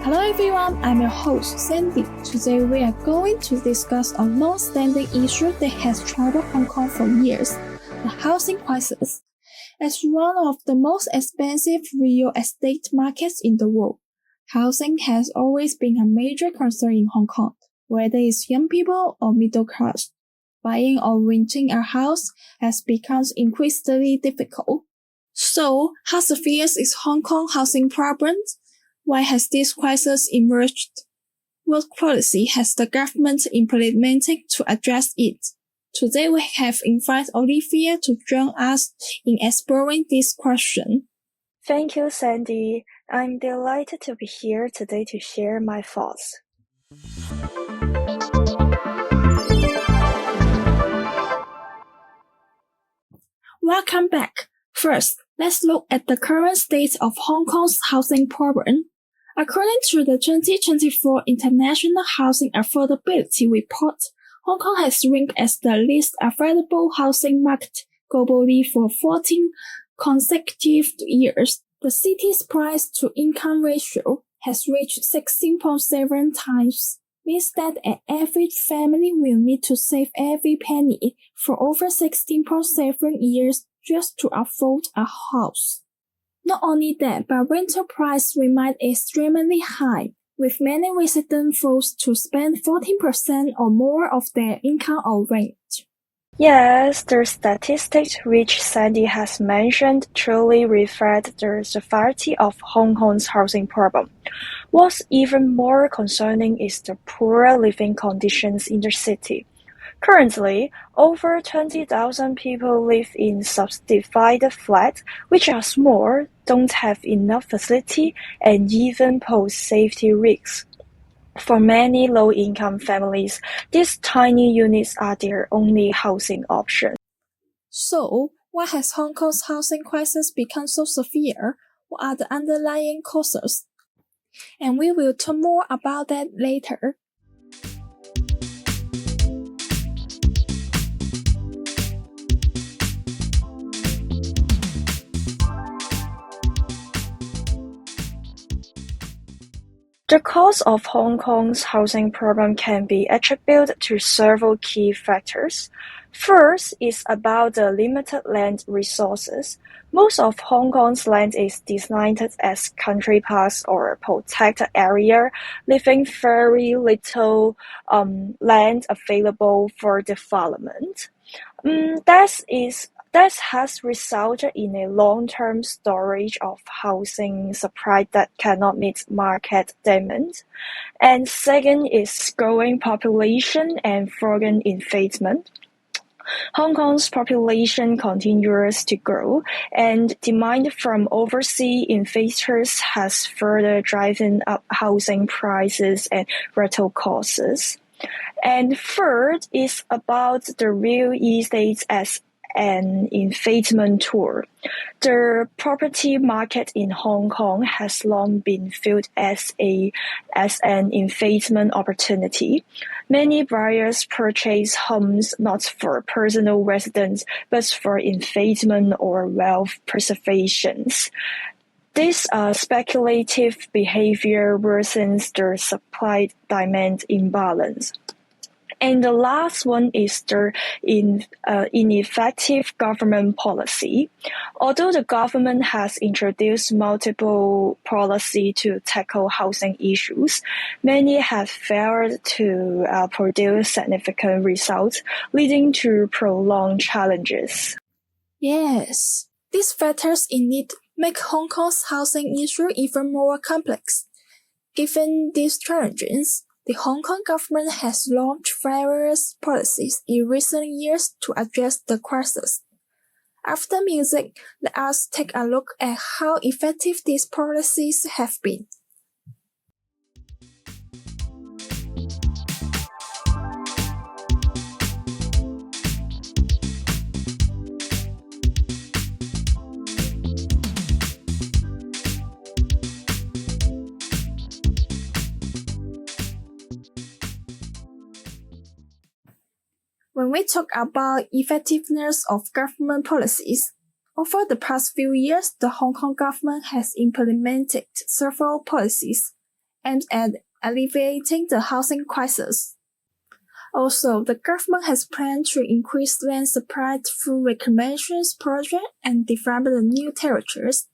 Hello everyone, I'm your host Sandy. Today we are going to discuss a long-standing issue that has troubled Hong Kong for years, the housing crisis. As one of the most expensive real estate markets in the world, housing has always been a major concern in Hong Kong, whether it's young people or middle class. Buying or renting a house has become increasingly difficult. So, how severe is Hong Kong housing problem? Why has this crisis emerged? What policy has the government implemented to address it? Today we have invited Olivia to join us in exploring this question. Thank you, Sandy. I'm delighted to be here today to share my thoughts. Welcome back. First, let's look at the current state of Hong Kong's housing problem. According to the 2024 International Housing Affordability Report, Hong Kong has ranked as the least affordable housing market globally for 14 consecutive years. The city's price-to-income ratio has reached 16.7 times, means that an average family will need to save every penny for over 16.7 years just to afford a house. Not only that, but rental prices remain extremely high, with many residents forced to spend 14% or more of their income on rent. Yes, the statistics which Sandy has mentioned truly reflect the severity of Hong Kong's housing problem. What's even more concerning is the poor living conditions in the city. Currently, over 20,000 people live in subdivided flats, which are small, don't have enough facility, and even pose safety risks. For many low-income families, these tiny units are their only housing option. So, why has Hong Kong's housing crisis become so severe? What are the underlying causes? And we will talk more about that later. The cause of Hong Kong's housing problem can be attributed to several key factors. First is about the limited land resources. Most of Hong Kong's land is designated as country parks or protected area, leaving very little land available for development. That has resulted in a long-term storage of housing supply that cannot meet market demand. And second is growing population and foreign investment. Hong Kong's population continues to grow, and demand from overseas investors has further driven up housing prices and rental costs. And third is about the real estate as an investment tool. The property market in Hong Kong has long been viewed as an investment opportunity. Many buyers purchase homes not for personal residence, but for investment or wealth preservation. This speculative behavior worsens the supply-demand imbalance. And the last one is the ineffective government policy. Although the government has introduced multiple policies to tackle housing issues, many have failed to produce significant results, leading to prolonged challenges. Yes, these factors indeed make Hong Kong's housing issue even more complex. Given these challenges, the Hong Kong government has launched various policies in recent years to address the crisis. After music, let us take a look at how effective these policies have been. When we talk about effectiveness of government policies, over the past few years, the Hong Kong government has implemented several policies aimed at alleviating the housing crisis. Also, the government has planned to increase land supply through reclamations projects and develop the new territories.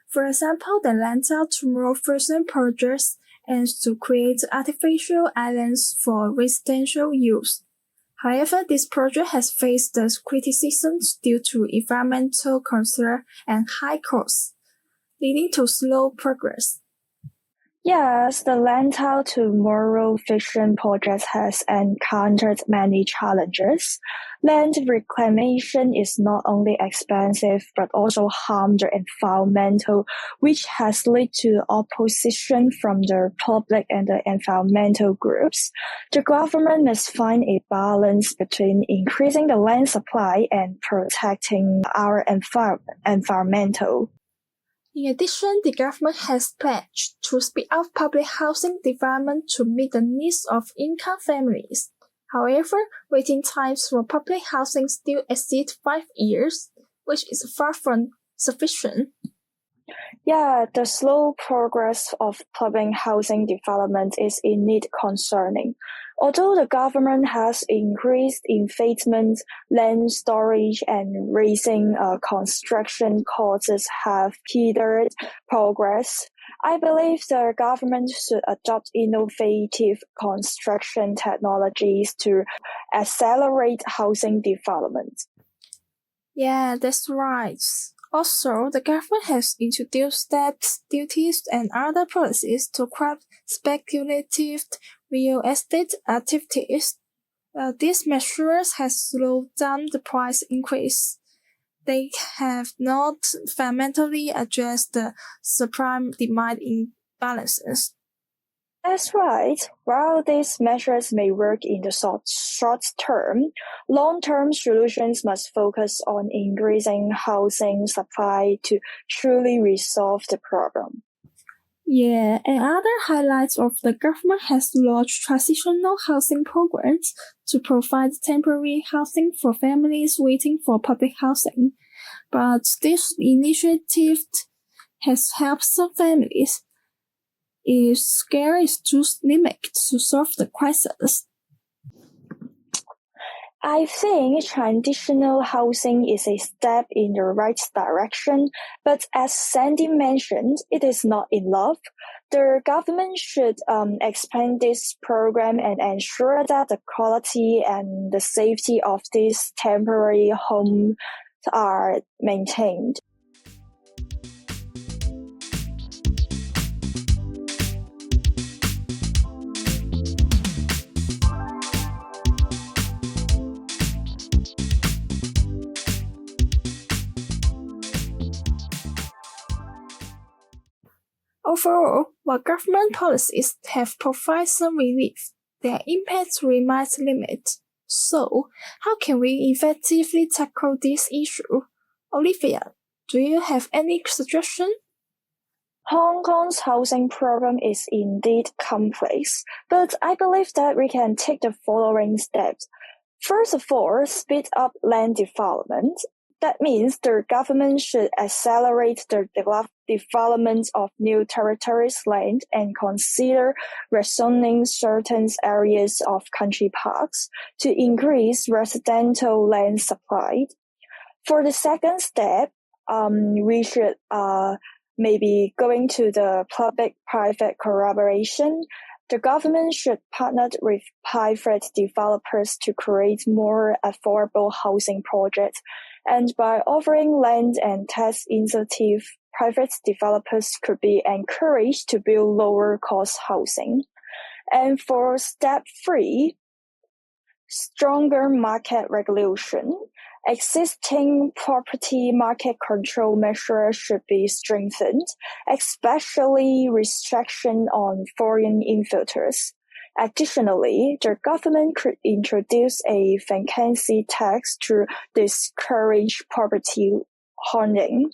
For example, the Lantau Tomorrow Vision project aims to create artificial islands for residential use. However, this project has faced the criticisms due to environmental concerns and high costs, leading to slow progress. Yes, the Lantau Tomorrow Vision project has encountered many challenges. Land reclamation is not only expensive but also harms the environmental, which has led to opposition from the public and the environmental groups. The government must find a balance between increasing the land supply and protecting our environmental. In addition, the government has pledged to speed up public housing development to meet the needs of income families. However, waiting times for public housing still exceed 5 years, which is far from sufficient. Yeah, the slow progress of public housing development is indeed concerning. Although the government has increased investment, land storage, and raising construction costs have hindered progress, I believe the government should adopt innovative construction technologies to accelerate housing development. Yeah, that's right. Also, the government has introduced tax, duties, and other policies to curb speculative real estate activities. These measures have slowed down the price increase. They have not fundamentally addressed the supply-demand imbalances. That's right. While these measures may work in the short term, long-term solutions must focus on increasing housing supply to truly resolve the problem. Yeah, and other highlights of the government has launched transitional housing programs to provide temporary housing for families waiting for public housing. But this initiative has helped some families. Its scale is too limited to solve the crisis. I think transitional housing is a step in the right direction, but as Sandy mentioned, it is not enough. The government should expand this program and ensure that the quality and the safety of these temporary homes are maintained. Overall, while government policies have provided some relief, their impact remains limited. So, how can we effectively tackle this issue? Olivia, do you have any suggestion? Hong Kong's housing program is indeed complex, but I believe that we can take the following steps. First of all, speed up land development. That means the government should accelerate the development of new territories land and consider rezoning certain areas of country parks to increase residential land supply. For the second step, we should maybe going to the public-private collaboration. The government should partner with private developers to create more affordable housing projects. And by offering land and tax incentive, private developers could be encouraged to build lower-cost housing. And for step 3, stronger market regulation. Existing property market control measures should be strengthened, especially restriction on foreign infiltrators. Additionally, the government could introduce a vacancy tax to discourage property hoarding.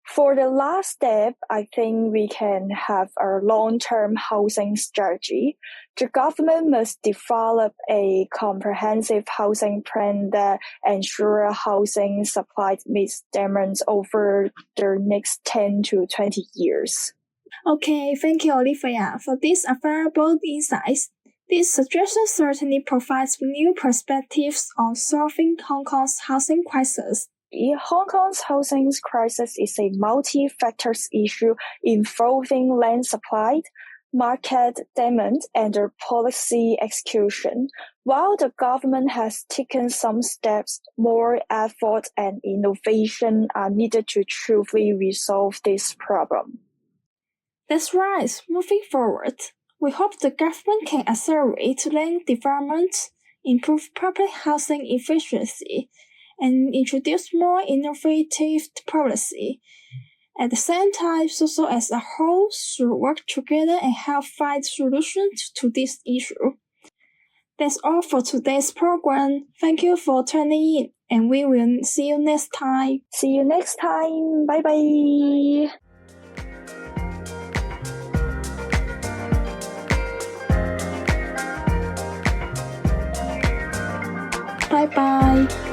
For the last step, I think we can have a long-term housing strategy. The government must develop a comprehensive housing plan that ensures housing supply meets demands over the next 10 to 20 years. Okay, thank you, Olivia, for these valuable insights. This suggestion certainly provides new perspectives on solving Hong Kong's housing crisis. Hong Kong's housing crisis is a multi-factors issue involving land supply, market demand, and policy execution. While the government has taken some steps, more effort and innovation are needed to truly resolve this problem. That's right. Moving forward, we hope the government can accelerate land development, improve public housing efficiency, and introduce more innovative policy. At the same time, social as a whole should work together and help find solutions to this issue. That's all for today's program. Thank you for tuning in, and we will see you next time. See you next time. Bye bye. Bye bye.